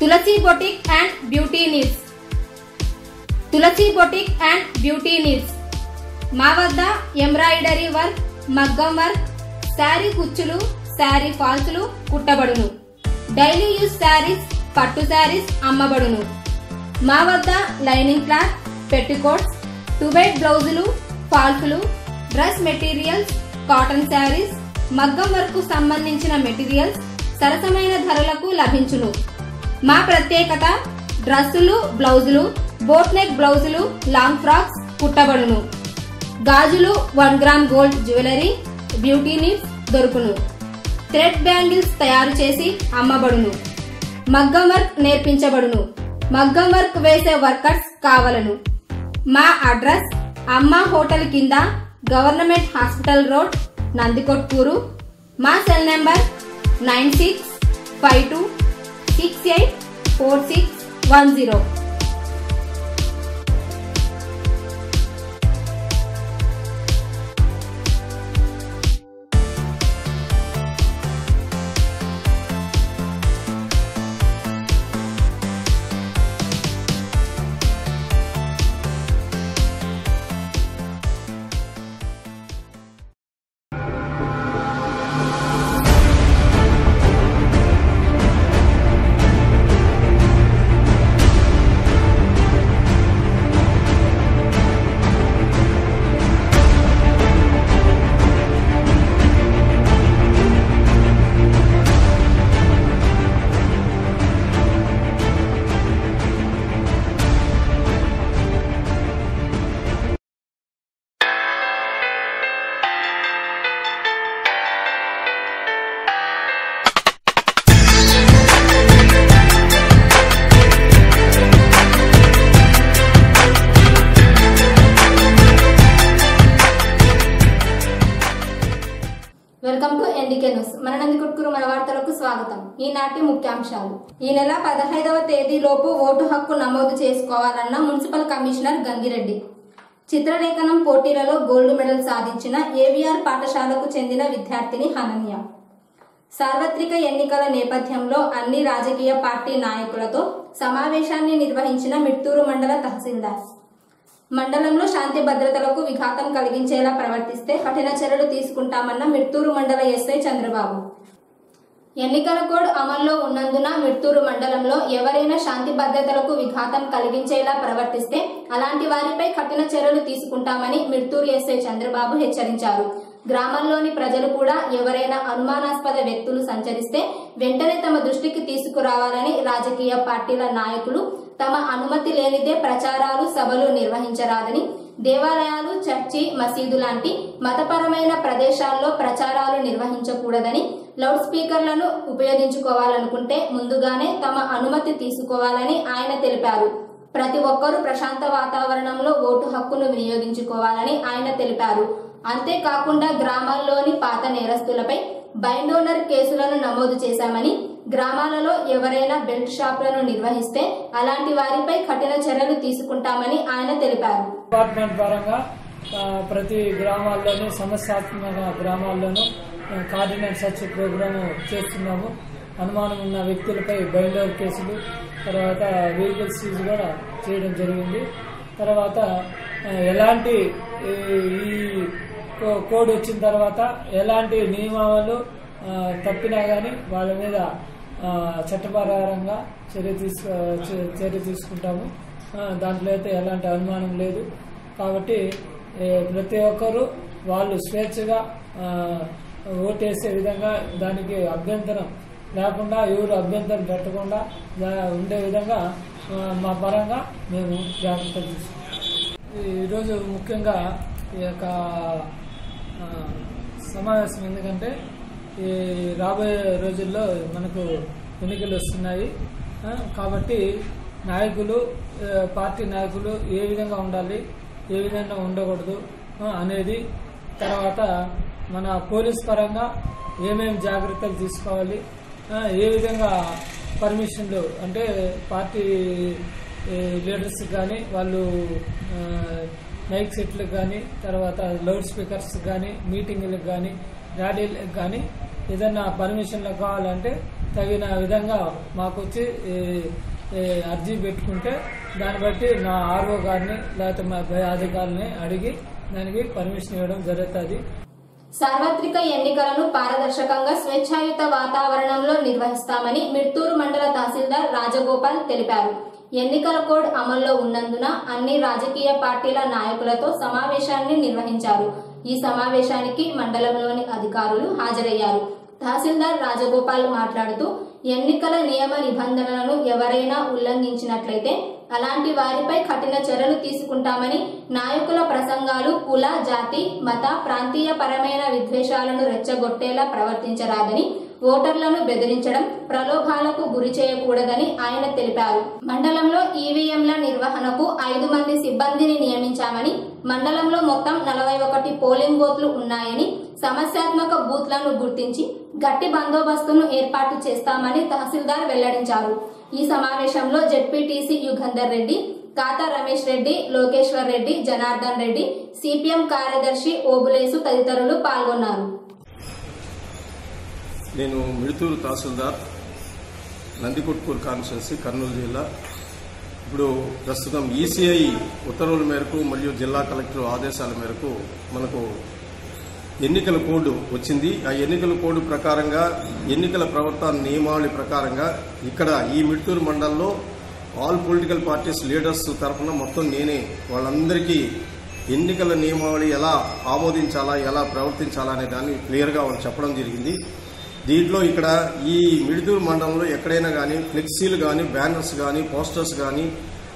Tulasi boutique and beauty needs. Tulasi boutique and beauty needs మా వద్ద embroidery work, మగ్గం work, saree కుచ్చులు, saree ఫాల్స్లు కుట్టబడును. డైలీ యూజ్ శారీస్, పట్టు శారీస్ అమ్మబడును. మా వద్ద లైనింగ్ క్లాత్, పెట్టికోట్స్, 2x బ్లౌజులు, ఫాల్స్లు, డ్రెస్ మెటీరియల్స్, కాటన్ శారీస్, మగ్గం వర్క్ కు సంబంధించిన మెటీరియల్స్ సరసమైన ధరలకు లభించును. మా ప్రత్యేకత డ్రెస్సులు, బ్లౌజులు, బోట్ నెక్ బ్లౌజులు, లాంగ్ ఫ్రాక్స్ కుట్టబడును. గాజులు, 1 gram gold jewellery, beauty needs దొరుకును. థ్రెడ్ బ్యాంగిల్స్ తయారు చేసి అమ్మబడును. మగ్గం వర్క్ నేర్పించబడును. మగ్గం వర్క్ వేసే వర్కర్స్ కావలను. మా అడ్రస్ అమ్మ హోటల్ కింద, గవర్నమెంట్ హాస్పిటల్ రోడ్, నందికొట్కూరు. మా cell number 9652684610. Welcome to NDK news. మన నందికొట్కూరు మన వార్తలకు స్వాగతం. ఈనాటి ముఖ్యాంశాలు. ఈ నెల 15వ తేదీలోపు ఓటు హక్కు నమోదు చేసుకోవాలన్న మున్సిపల్ కమిషనర్ గంగిరెడ్డి. చిత్రలేఖనం పోటీలలో గోల్డ్ మెడల్ సాధించిన ఏవీఆర్ పాఠశాలకు చెందిన విద్యార్థిని హనన్య. సార్వత్రిక ఎన్నికల నేపథ్యంలో అన్ని రాజకీయ పార్టీ నాయకులతో సమావేశాన్ని నిర్వహించిన మిట్టూరు మండల తహసీల్దార్. మండలంలో శాంతి భద్రతలకు విఘాతం కలిగించేలా ప్రవర్తిస్తే కఠిన చర్యలు తీసుకుంటామన్న మిట్టూరు మండల ఎస్ఐ చంద్రబాబు. ఎన్నికల కోడ్ అమల్లో ఉన్నందున మిట్టూరు మండలంలో ఎవరైనా శాంతి భద్రతలకు విఘాతం కలిగించేలా ప్రవర్తిస్తే అలాంటి వారిపై కఠిన చర్యలు తీసుకుంటామని మిట్టూరు ఎస్ఐ చంద్రబాబు హెచ్చరించారు. గ్రామాల్లోని ప్రజలు కూడా ఎవరైనా అనుమానాస్పద వ్యక్తులు సంచరిస్తే వెంటనే తమ దృష్టికి తీసుకురావాలని, రాజకీయ పార్టీల నాయకులు తమ అనుమతి లేనిదే ప్రచారాలు, సభలు నిర్వహించరాదని, దేవాలయాలు, చర్చి, మసీదు లాంటి మతపరమైన ప్రదేశాల్లో ప్రచారాలు నిర్వహించకూడదని, లౌడ్ స్పీకర్లను ఉపయోగించుకోవాలనుకుంటే ముందుగానే తమ అనుమతి తీసుకోవాలని ఆయన తెలిపారు. ప్రతి ఒక్కరూ ప్రశాంత వాతావరణంలో ఓటు హక్కును వినియోగించుకోవాలని ఆయన తెలిపారు. అంతేకాకుండా గ్రామాల్లోని పాత నేరస్తులపై బైండోనర్ కేసులను నమోదు చేశామని, గ్రామాలలో ఎవరైనా బెల్ట్ షాపులను నిర్వహిస్తే అలాంటి వారిపై కఠిన చర్యలు తీసుకుంటామని ఆయన తెలిపారు. డిపార్ట్మెంట్ పరంగా ప్రతి గ్రామాల్లోనూ, సమస్యాత్మక గ్రామాల్లోనూ కార్డినెంట్ సర్చ్ ప్రోగ్రామ్ చేస్తున్నాము. అనుమానం ఉన్న వ్యక్తులపై బైండోనర్ కేసులు, తర్వాత వెహికల్ సీజ్ కూడా చేయడం జరిగింది. తర్వాత ఎలాంటి ఈ కోడ్ వచ్చిన తర్వాత ఎలాంటి నియమాలు తప్పినా కానీ వాళ్ళ మీద చట్టపరంగా చర్య తీసుకుంటాము. దాంట్లో అయితే ఎలాంటి అనుమానం లేదు. కాబట్టి ప్రతి ఒక్కరూ వాళ్ళు స్వేచ్ఛగా ఓటేసే విధంగా, దానికి అభ్యంతరం లేకుండా, ఎవరు అభ్యంతరం పెట్టకుండా ఉండే విధంగా మా పరంగా మేము జాగ్రత్తలు తీసుకుంటాం. ఈరోజు ముఖ్యంగా ఈ యొక్క సమావేశం ఎందుకంటే ఈ రాబోయే రోజుల్లో మనకు ఎన్నికలు వస్తున్నాయి. కాబట్టి నాయకులు, పార్టీ నాయకులు ఏ విధంగా ఉండాలి, ఏ విధంగా ఉండకూడదు అనేది, తర్వాత మన పోలీస్ పరంగా ఏమేమి జాగ్రత్తలు తీసుకోవాలి, ఏ విధంగా పర్మిషన్లు అంటే పార్టీ లీడర్స్ కానీ, వాళ్ళు మైక్ సెట్లకు కానీ, తర్వాత లౌడ్ స్పీకర్స్ కానీ, మీటింగ్లకు కానీ, ర్యాలీలకు కానీ ఏదైనా పర్మిషన్లు కావాలంటే తగిన విధంగా మాకొచ్చి అర్జీ పెట్టుకుంటే దాన్ని బట్టి నా ఆర్ఓ గారిని లేకపోతే మా పై అధికారులని అడిగి దానికి పర్మిషన్ ఇవ్వడం జరుగుతుంది. సార్వత్రిక ఎన్నికలను పారదర్శకంగా స్వేచ్ఛాయుత వాతావరణంలో నిర్వహిస్తామని మిడ్తూరు మండల తహసీల్దార్ రాజగోపాల్ తెలిపారు. ఎన్నికల కోడ్ అమల్లో ఉన్నందున అన్ని రాజకీయ పార్టీల నాయకులతో సమావేశాన్ని నిర్వహించారు. ఈ సమావేశానికి మండలంలోని అధికారులు హాజరయ్యారు. తహసీల్దార్ రాజగోపాల్ మాట్లాడుతూ ఎన్నికల నియమ నిబంధనలను ఎవరైనా ఉల్లంఘించినట్లయితే అలాంటి వారిపై కఠిన చర్యలు తీసుకుంటామని, నాయకుల ప్రసంగాలు కుల, జాతి, మత, ప్రాంతీయ పరమైన విద్వేషాలను రెచ్చగొట్టేలా ప్రవర్తించరాదని, ఓటర్లను బెదిరించడం, ప్రలోభాలకు గురి చేయకూడదని ఆయన తెలిపారు. మండలంలో ఈవీఎంల నిర్వహణకు 5 మంది సిబ్బందిని నియమించామని, మండలంలో మొత్తం 41 పోలింగ్ బూత్లు ఉన్నాయని, సమస్యాత్మక బూత్లను గుర్తించి గట్టి బందోబస్తును ఏర్పాటు చేస్తామని తహసీల్దార్ వెల్లడించారు. ఈ సమావేశంలో జెడ్పీటీసీ యుగంధర్ రెడ్డి, కాతా రమేష్ రెడ్డి, లోకేశ్వర్ రెడ్డి, జనార్దన్ రెడ్డి, సిపిఎం కార్యదర్శి ఓబులేసు తదితరులు పాల్గొన్నారు. నేను మిడ్తూరు తహసీల్దార్, నందికొట్కూరు కాన్స్టిట్యున్సీ, కర్నూలు జిల్లా. ఇప్పుడు ప్రస్తుతం ఈసీఐ ఉత్తర్వుల మేరకు మరియు జిల్లా కలెక్టర్ ఆదేశాల మేరకు మనకు ఎన్నికల కోడ్ వచ్చింది. ఆ ఎన్నికల కోడ్ ప్రకారంగా ఎన్నికల ప్రవర్తన నియమావళి ప్రకారంగా ఇక్కడ ఈ మిడ్తూరు మండలంలో ఆల్ పొలిటికల్ పార్టీస్ లీడర్స్ తరఫున మొత్తం నేనే వాళ్ళందరికీ ఎన్నికల నియమావళి ఎలా ఆమోదించాలా, ఎలా ప్రవర్తించాలా అనే దాన్ని క్లియర్గా వాళ్ళు చెప్పడం జరిగింది. దీంట్లో ఇక్కడ ఈ మిడ్తూరు మండలంలో ఎక్కడైనా కానీ ఫ్లెక్సీలు కానీ, బ్యానర్స్ కానీ, పోస్టర్స్ కానీ,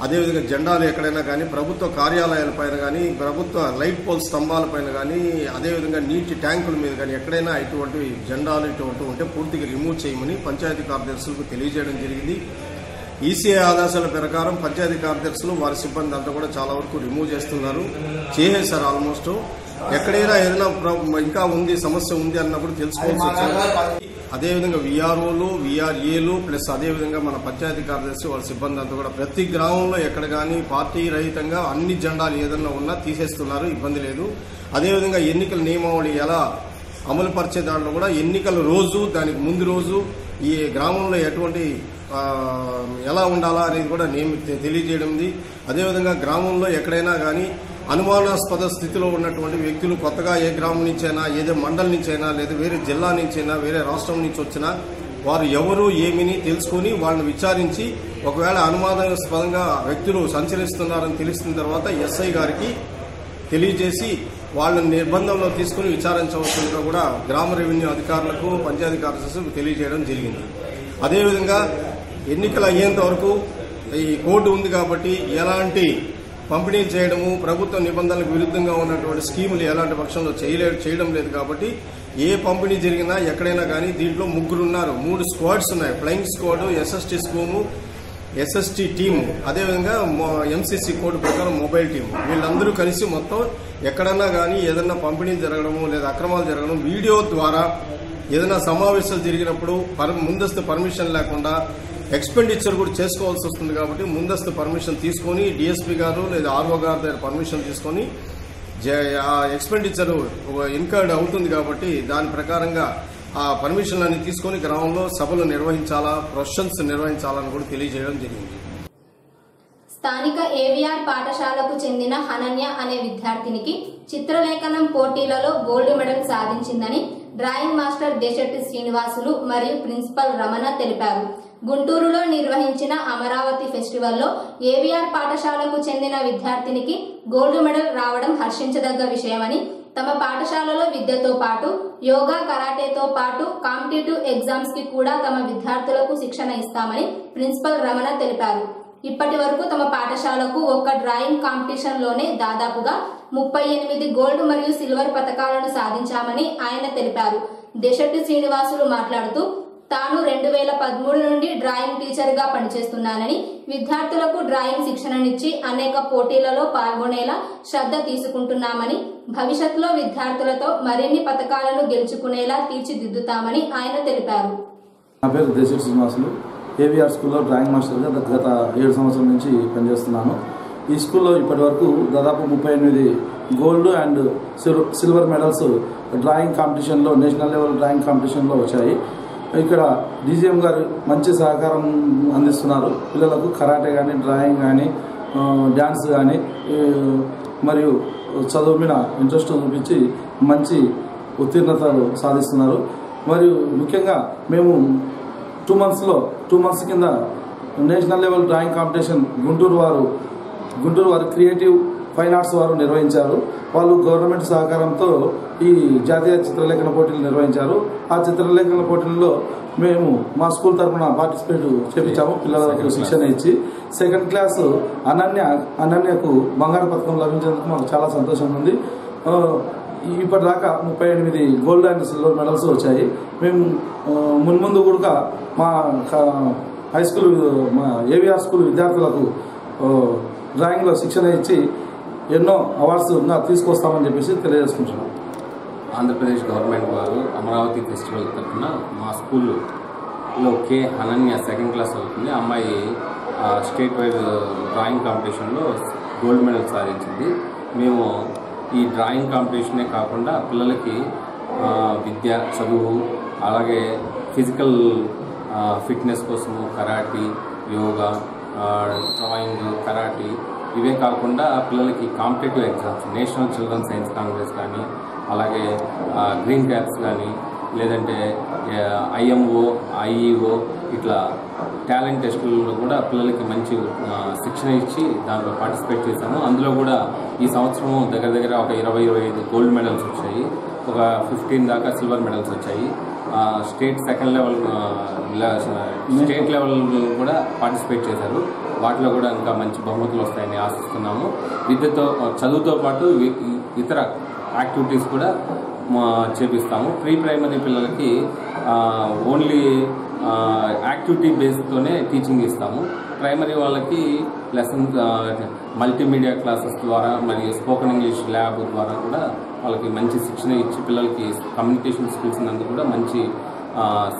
అదేవిధంగా జెండాలు ఎక్కడైనా కానీ, ప్రభుత్వ కార్యాలయాలపైన కానీ, ప్రభుత్వ లైట్ పోల్ స్తంభాలపైన కానీ, అదేవిధంగా నీటి ట్యాంకుల మీద కానీ ఎక్కడైనా ఇటువంటి జెండాలు ఇటువంటి ఉంటే పూర్తిగా రిమూవ్ చేయమని పంచాయతీ కార్యదర్శులకు తెలియజేయడం జరిగింది. ఈసీఐ ఆదేశాల ప్రకారం పంచాయతీ కార్యదర్శులు వారి సిబ్బంది అంతా కూడా చాలా వరకు రిమూవ్ చేసేశారు ఆల్మోస్ట్. ఎక్కడైనా ఏదైనా ఇంకా ఉంది, సమస్య ఉంది అన్నప్పుడు తెలుసుకోవాల్సి వచ్చింది. అదేవిధంగా వీఆర్ఓలు, వీఆర్ఏలు ప్లస్ అదేవిధంగా మన పంచాయతీ కార్యదర్శి వాళ్ళ సిబ్బంది అంతా కూడా ప్రతి గ్రామంలో ఎక్కడ కానీ పార్టీ రహితంగా అన్ని జెండాలు ఏదన్నా ఉన్నా తీసేస్తున్నారు, ఇబ్బంది లేదు. అదేవిధంగా ఎన్నికల నియమావళి ఎలా అమలు పరిచే దాంట్లో కూడా ఎన్నికల రోజు, దానికి ముందు రోజు ఈ గ్రామంలో ఎటువంటి ఎలా ఉండాలా అనేది కూడా తెలియజేయడం. అదేవిధంగా గ్రామంలో ఎక్కడైనా కానీ అనుమానాస్పద స్థితిలో ఉన్నటువంటి వ్యక్తులు కొత్తగా ఏ గ్రామం నుంచైనా, ఏదో మండలం నుంచైనా, లేదా వేరే జిల్లా నుంచైనా, వేరే రాష్ట్రం నుంచి వచ్చినా వారు ఎవరు ఏమిని తెలుసుకుని వాళ్ళని విచారించి ఒకవేళ అనుమానాస్పదంగా వ్యక్తులు సంచరిస్తున్నారని తెలిసిన తర్వాత ఎస్ఐ గారికి తెలియజేసి వాళ్ళని నిర్బంధంలో తీసుకుని విచారించవలసిందిగా కూడా గ్రామ రెవెన్యూ అధికారులకు, పంచాయతీ కార్యదర్శులకు తెలియజేయడం జరిగింది. అదేవిధంగా ఎన్నికలు అయ్యేంత వరకు ఈ కోర్టు ఉంది కాబట్టి ఎలాంటి పంపిణీ చేయడము, ప్రభుత్వ నిబంధనలకు విరుద్ధంగా ఉన్నటువంటి స్కీములు ఎలాంటి పక్షంలో చేయడం లేదు కాబట్టి ఏ పంపిణీ జరిగినా ఎక్కడైనా కానీ దీంట్లో 3 ఉన్నారు. 3 స్క్వాడ్స్ ఉన్నాయి. ఫ్లయింగ్ స్క్వాడ్, ఎస్ఎస్టీ స్కూము, ఎస్ఎస్టీ టీము, అదేవిధంగా ఎంసీసీ కోడ్ ప్రకారం మొబైల్ టీము. వీళ్ళందరూ కలిసి మొత్తం ఎక్కడన్నా కానీ ఏదన్నా పంపిణీ జరగడము లేదా అక్రమాలు జరగడం వీడియో ద్వారా ఏదైనా సమావేశాలు జరిగినప్పుడు ముందస్తు పర్మిషన్ లేకుండా ఎక్స్పెండిచర్ కూడా చేసుకోవాల్సి వస్తుంది కాబట్టి ముందస్తు పర్మిషన్ తీసుకొని డిఎస్పీ గారు లేదా ఆర్ఓ గారి దగ్గర పర్మిషన్ తీసుకొని ఆ ఎక్స్పెండిచర్ ఇన్కర్డ్ అవుతుంది కాబట్టి దాని ప్రకారంగా ఆ పర్మిషన్లన్నీ తీసుకొని గ్రామంలో సభలు నిర్వహించాలా, ప్రొసెషన్స్ నిర్వహించాలని కూడా తెలియజేయడం జరిగింది. స్థానిక ఏవిఆర్ పాఠశాలకు చెందిన హనన్య అనే విద్యార్థినికి చిత్రలేఖనం పోటీలలో గోల్డ్ మెడల్ సాధించిందని డ్రాయింగ్ మాస్టర్ దేశెట్టి శ్రీనివాసులు మరియు ప్రిన్సిపల్ రమణ తెలిపారు. గుంటూరులో నిర్వహించిన అమరావతి ఫెస్టివల్లో ఏవిఆర్ పాఠశాలకు చెందిన విద్యార్థినికి గోల్డ్ మెడల్ రావడం హర్షించదగ్గ విషయమని, తమ పాఠశాలలో విద్యతో పాటు యోగా, కరాటేతో పాటు కాంపిటేటివ్ ఎగ్జామ్స్ కి కూడా తమ విద్యార్థులకు శిక్షణ ఇస్తామని ప్రిన్సిపల్ రమణ తెలిపారు. ఇప్పటి వరకు తమ పాఠశాలకు ఒక్క డ్రాయింగ్ కాంపిటీషన్ లోనే దాదాపుగా 38 గోల్డ్ మరియు సిల్వర్ పతకాలను సాధించామని ఆయన తెలిపారు. దేశెట్టి శ్రీనివాసులు మాట్లాడుతూ తాను 2013 నుండి డ్రాయింగ్ టీచర్ గా పనిచేస్తున్నానని, విద్యార్థులకు డ్రాయింగ్ శిక్షణనిచ్చి అనేక పోటీలలో పాల్గొనేలా శ్రద్ధ తీసుకుంటున్నామని, భవిష్యత్తులో విద్యార్థులతో మరిన్ని పతకాలను గెలుచుకునేలా తీర్చిదిద్దుతామని ఆయన తెలిపారు. నా పేరు దేశెట్టి శ్రీనివాసులు. ఏవిఆర్ స్కూల్లో డ్రాయింగ్ మాస్టర్గా గత 7 సంవత్సరాల నుంచి పనిచేస్తున్నాను. ఈ స్కూల్లో ఇప్పటి వరకు దాదాపు 38 gold and silver medals drawing కాంపిటీషన్లో, నేషనల్ లెవెల్ డ్రాయింగ్ కాంపిటీషన్లో వచ్చాయి. ఇక్కడ డీజీఎం గారు మంచి సహకారం అందిస్తున్నారు. పిల్లలకు కరాటే కానీ, డ్రాయింగ్ కానీ, డ్యాన్స్ కానీ మరియు చదువు మీద ఇంట్రెస్ట్ చూపించి మంచి ఉత్తీర్ణతలు సాధిస్తున్నారు. మరియు ముఖ్యంగా మేము 2 months కింద national level drawing competition Guntur వారు క్రియేటివ్ ఫైన్ ఆర్ట్స్ వారు నిర్వహించారు. వాళ్ళు గవర్నమెంట్ సహకారంతో ఈ జాతీయ చిత్రలేఖన పోటీలు నిర్వహించారు. ఆ చిత్రలేఖన పోటీల్లో మేము మా స్కూల్ తరఫున పార్టిసిపేట్ చేయించాము. పిల్లలకు శిక్షణ ఇచ్చి సెకండ్ క్లాస్ అనన్యకు బంగారు పథకం లభించేందుకు మాకు చాలా సంతోషంగా ఉంది. ఇప్పటిదాకా 38 గోల్డ్ అండ్ సిల్వర్ మెడల్స్ వచ్చాయి. మేము మున్ముందు కూడా మా హై స్కూల్ మా ఏవిఆర్ స్కూల్ విద్యార్థులకు డ్రాయింగ్లో శిక్షణ ఇచ్చి ఎన్నో అవార్డ్స్ తీసుకొస్తామని చెప్పేసి తెలియజేసుకుంటున్నాం. ఆంధ్రప్రదేశ్ గవర్నమెంట్ వారు అమరావతి ఫెస్టివల్ తరఫున మా స్కూల్లో కే అనన్య సెకండ్ క్లాస్ అవుతుంది. అమ్మాయి స్టేట్ వైడ్ డ్రాయింగ్ కాంపిటీషన్లో గోల్డ్ మెడల్ సాధించింది. మేము ఈ డ్రాయింగ్ కాంపిటీషనే కాకుండా పిల్లలకి విద్య, చదువు, అలాగే ఫిజికల్ ఫిట్నెస్ కోసము కరాటీ, యోగా, డ్రాయింగ్, కరాటీ ఇవే కాకుండా పిల్లలకి competitive exams, national children science Congress కానీ, అలాగే గ్రీన్ క్యాప్స్ కానీ, లేదంటే ఐఎంఓ, ఐఈఓ ఇట్లా టాలెంట్ టెస్టులలో కూడా పిల్లలకి మంచి శిక్షణ ఇచ్చి దాంట్లో పార్టిసిపేట్ చేశాము. అందులో కూడా ఈ సంవత్సరం దగ్గర ఒక 20-25 గోల్డ్ మెడల్స్ వచ్చాయి. ఒక 15 దాకా సిల్వర్ మెడల్స్ వచ్చాయి. స్టేట్ లెవెల్ కూడా పార్టిసిపేట్ చేశారు. వాటిలో కూడా ఇంకా మంచి బహుమతులు వస్తాయని ఆశిస్తున్నాము. చదువుతో పాటు ఇతర యాక్టివిటీస్ కూడా చేపిస్తాము. ప్రీ ప్రైమరీ పిల్లలకి ఓన్లీ యాక్టివిటీ బేస్తోనే టీచింగ్ ఇస్తాము. ప్రైమరీ వాళ్ళకి లెసన్స్ మల్టీమీడియా క్లాసెస్ ద్వారా మరియు స్పోకెన్ ఇంగ్లీష్ ల్యాబ్ ద్వారా కూడా వాళ్ళకి మంచి శిక్షణ ఇచ్చి పిల్లలకి కమ్యూనికేషన్ స్కిల్స్ నందు కూడా మంచి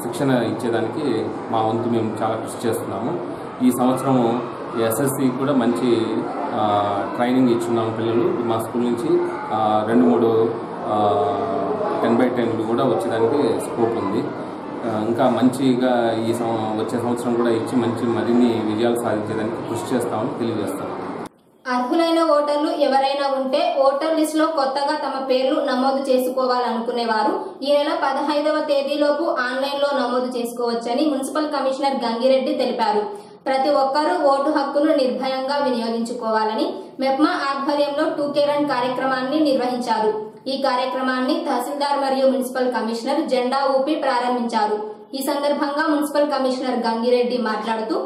శిక్షణ ఇచ్చేదానికి మా వంతు మేము చాలా కృషి చేస్తున్నాము. ఈ సంవత్సరం ఎస్ఎస్సి కూడా మంచి ట్రైనింగ్ ఇచ్చున్నాము. పిల్లలు మా స్కూల్ నుంచి 2-3 10/10 కూడా వచ్చేదానికి స్కోప్ ఉంది. ఇంకా మంచిగా వచ్చే సంవత్సరం కూడా ఇచ్చి మరిన్ని విజయాలు సాధించేదానికి కృషి చేస్తామని తెలియజేస్తాం. అర్హులైన ఓటర్లు ఎవరైనా ఉంటే ఓటర్ లిస్ట్ లో కొత్తగా తమ పేర్లు నమోదు చేసుకోవాలనుకునేవారు ఈ నెల 15వ తేదీలోపు ఆన్లైన్ లో నమోదు చేసుకోవచ్చని మున్సిపల్ కమిషనర్ గంగిరెడ్డి తెలిపారు. ప్రతి ఒక్కరూ ఓటు హక్కును నిర్భయంగా వినియోగించుకోవాలని మెప్మా ఆధ్వర్యంలో 2K రన్ కార్యక్రమాన్ని నిర్వహించారు. ఈ కార్యక్రమాన్ని తహసీల్దార్ మరియు మున్సిపల్ కమిషనర్ జెండా ఊపి ప్రారంభించారు. ఈ సందర్భంగా మున్సిపల్ కమిషనర్ గంగిరెడ్డి మాట్లాడుతూ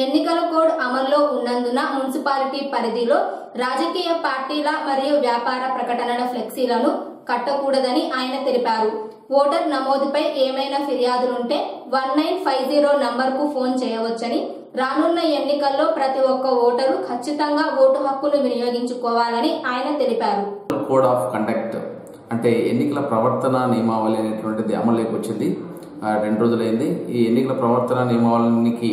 ఎన్నికల కోడ్ అమల్లో ఉన్నందున మున్సిపాలిటీ పరిధిలో రాజకీయ పార్టీల మరియు వ్యాపార ప్రకటనల ఫ్లెక్సీలను కట్టకూడదని ఆయన తెలిపారు. ఓటర్ నమోదుపై ఏమైనా ఫిర్యాదులుంటే 1950 నంబర్కు ఫోన్ చేయవచ్చని, రానున్న ఎన్నికల్లో ప్రతి ఒక్క ఓటరు ఖచ్చితంగా ఓటు హక్కును వినియోగించుకోవాలని ఆయన తెలిపారు. కోడ్ ఆఫ్ కండక్ట్ అంటే ఎన్నికల ప్రవర్తన నియమావళి అనేటువంటిది అమలులోకి వచ్చింది. 2 రోజులైంది. ఈ ఎన్నికల ప్రవర్తన నియమావళికి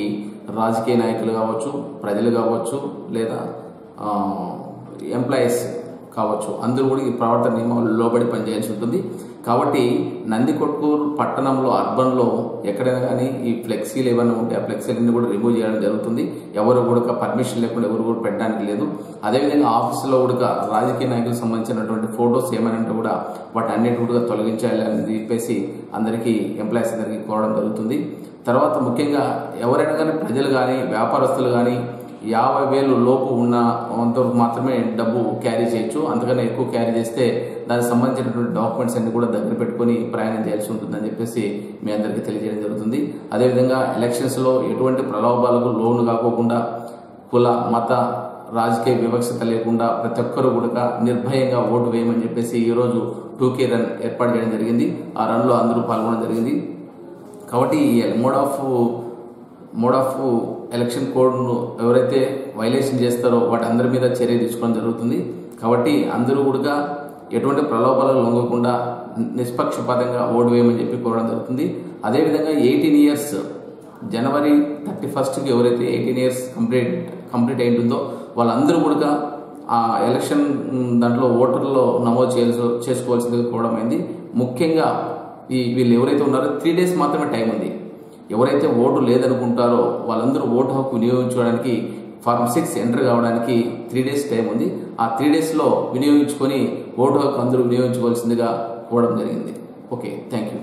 రాజకీయ నాయకులు కావచ్చు, ప్రజలు కావచ్చు, లేదా ఎంప్లాయీస్ కావచ్చు, అందరూ కూడా ఈ ప్రవర్తన నియమావళి లోబడి పనిచేయాల్సి ఉంటుంది. కాబట్టి నందికొట్కూరు పట్టణంలో అర్బన్లో ఎక్కడైనా కానీ ఈ ఫ్లెక్సీలు ఏమైనా ఉంటే ఆ ఫ్లెక్సీలన్నీ కూడా రిమూవ్ చేయడం జరుగుతుంది. ఎవరు కూడా పర్మిషన్ లేకుండా ఎవరు కూడా పెట్టడానికి లేదు. అదేవిధంగా ఆఫీసులో కూడా రాజకీయ నాయకులకు సంబంధించినటువంటి ఫొటోస్ ఏమైనా ఉంటే కూడా వాటి అన్నిటి కూడా తొలగించాలని చెప్పేసి అందరికీ ఎంప్లాయీస్ అందరికీ కోరడం జరుగుతుంది. తర్వాత ముఖ్యంగా ఎవరైనా కానీ ప్రజలు కానీ వ్యాపారస్తులు కానీ 50,000 లోపు ఉన్న అంతవరకు మాత్రమే డబ్బు క్యారీ చేయొచ్చు. అంతకన్నా ఎక్కువ క్యారీ చేస్తే దానికి సంబంధించినటువంటి డాక్యుమెంట్స్ అన్ని కూడా దగ్గర పెట్టుకుని ప్రయాణం చేయాల్సి ఉంటుందని చెప్పేసి మీ అందరికీ తెలియజేయడం జరుగుతుంది. అదేవిధంగా ఎలక్షన్స్లో ఎటువంటి ప్రలోభాలకు లోను కాకోకుండా కుల మత రాజకీయ వివక్షత లేకుండా ప్రతి ఒక్కరూ కూడా నిర్భయంగా ఓటు వేయమని చెప్పేసి ఈరోజు 2K రన్ ఏర్పాటు చేయడం జరిగింది. ఆ రన్లో అందరూ పాల్గొనడం జరిగింది. కాబట్టి మోడ్ ఆఫ్ ఎలక్షన్ కోడ్ను ఎవరైతే వైలేషన్ చేస్తారో వాటి అందరి మీద చర్య తీసుకోవడం జరుగుతుంది. కాబట్టి అందరూ కూడా ఎటువంటి ప్రలోభాలకు లొంగకుండా నిష్పక్షపాతంగా ఓటు వేయమని చెప్పి కోరడం జరుగుతుంది. అదేవిధంగా 18 ఇయర్స్ జనవరి 31కి ఎవరైతే 18 ఇయర్స్ కంప్లీట్ అయి ఉంటుందో వాళ్ళందరూ కూడా ఆ ఎలక్షన్ దాంట్లో ఓటర్లో నమోదు చేసుకోవాల్సిందిగా కోరడం అయింది. ముఖ్యంగా వీళ్ళు ఎవరైతే ఉన్నారో 3 days మాత్రమే టైం ఉంది. ఎవరైతే ఓటు లేదనుకుంటారో వాళ్ళందరూ ఓటు హక్కు వినియోగించుకోవడానికి ఫార్మ్ 6 ఎంటర్ కావడానికి 3 days టైం ఉంది. ఆ 3 daysలో వినియోగించుకొని ఓటు హక్కు అందరూ వినియోగించుకోవాల్సిందిగా కోవడం జరిగింది. Okay, thank you.